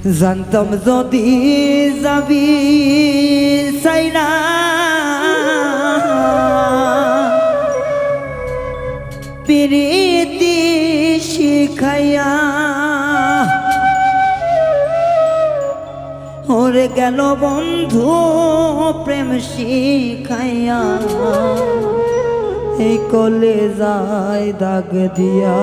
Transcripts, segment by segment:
জানতাম যদি যাবি চাইনা প্রীতি শিখাইয়া ওরে গেল বন্ধু প্রেম শিখাইয়া এই কলে যায় দাগ দিয়া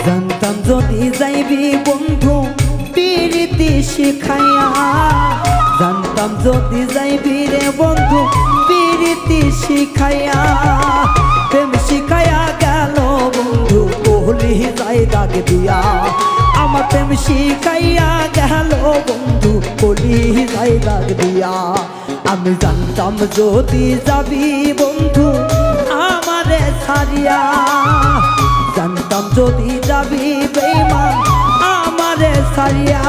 জানতাম যদি যাইবি বন্ধু প্রীতি শিখাইয়া জানতাম যদি যাইবি রে বন্ধু প্রীতি শিখাইয়া প্রেম শিখাইয়া গেল বন্ধু কলি যাই দাগ দিয়া আমার প্রেম শিখাইয়া গেল বন্ধু কলি যাই দাগ দিয়া আমি জানতাম যদি যাবি বন্ধু আমারে ছাড়িয়া জানতাম যদি যাবি বেঈমান আমারে ছাড়িয়া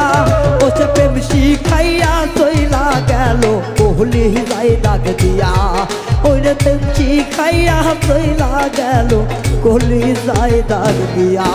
ও সে প্রেম শিখাইয়া চইলা গেল কলি যাই দাগ দিয়া ওই রে প্রেম শিখাইয়া চইলা গেল কলি যাই দাগ দিয়া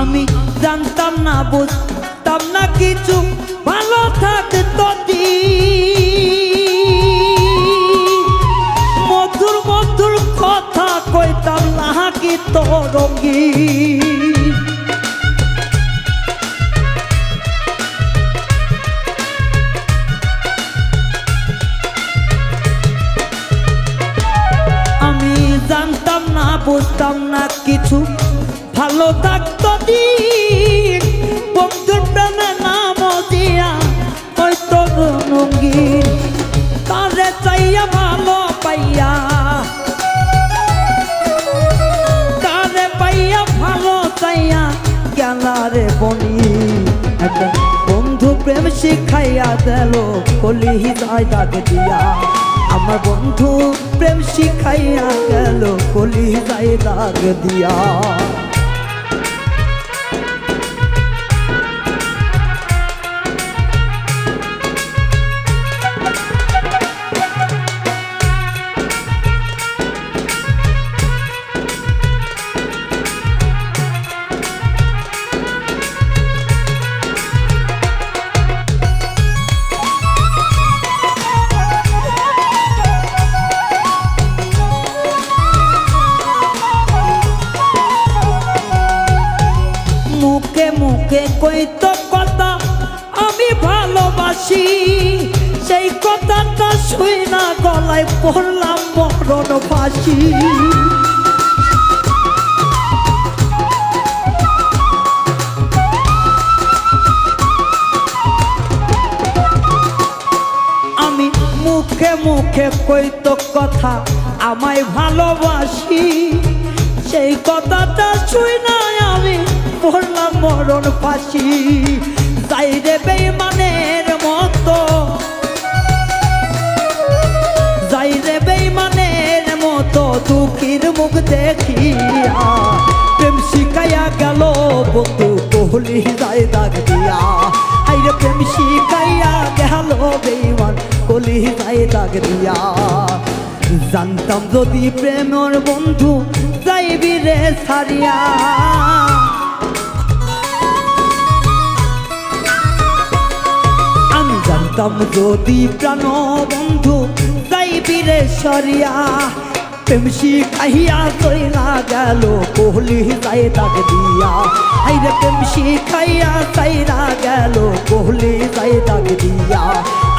আমি জানতাম না বুঝতাম না কিছু ভালো থাকতো মধুর মধুর কথা কইতাম না কি তো রঙ্গি আমি জানতাম না বুঝতাম না কিছু ভালো থাকতো বন্ধুর প্রেমে নাম দিয়া হয়তো রঙিন তারে চাইয়া ভালো পাইয়া তারে পাইয়া ভালো চাইয়া গেলারে বনি বন্ধু প্রেম শিখাইয়া দিল কলি যায় দাগ দিয়া আমার বন্ধু প্রেম শিখাইয়া গেল কলি যায় দাগ দিয়া মুখে মুখে কইতো কথা আমি ভালোবাসি সেই কথাটা শুই না গলায় পড়লাম মরণ ফাঁসি আমি মুখে মুখে কইতো কথা আমায় ভালোবাসি সেই কথাটা শুই না আমি পড়লাম মরণ ফাঁসি যাই রে বেঈমানের মতো যাই রে বেঈমানের মতো দুঃখীর মুখ দেখিয়া প্রেম শিখাইয়া গেল বন্ধু কলি যায় দাগ দিয়া হাইরে প্রেম শিখাইয়া গেল বেঈমান কলি যায় দাগ দিয়া জানতাম যদি প্রেমের বন্ধু যাইবি রে ছাড়িয়া পাইতাম যদি প্রাণ বন্ধু যাইবি রে সরিয়া প্রেম শিখাইয়া চইলা গেল কোহলি যাই দাগ দিয়া আইরে প্রেম শিখাইয়া চাইরা গেল কোহলি যাই দাগ দিয়া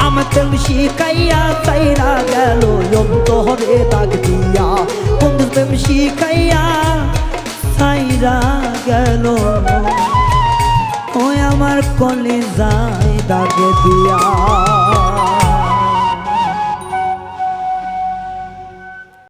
আমার প্রেম শিখাইয়া চাইরা গেল অন্তরে দাগ দিয়া বন্ধু প্রেম শিখাইয়া চাইরা গেল ওই আমার কলিজায় দাগ দিয়া।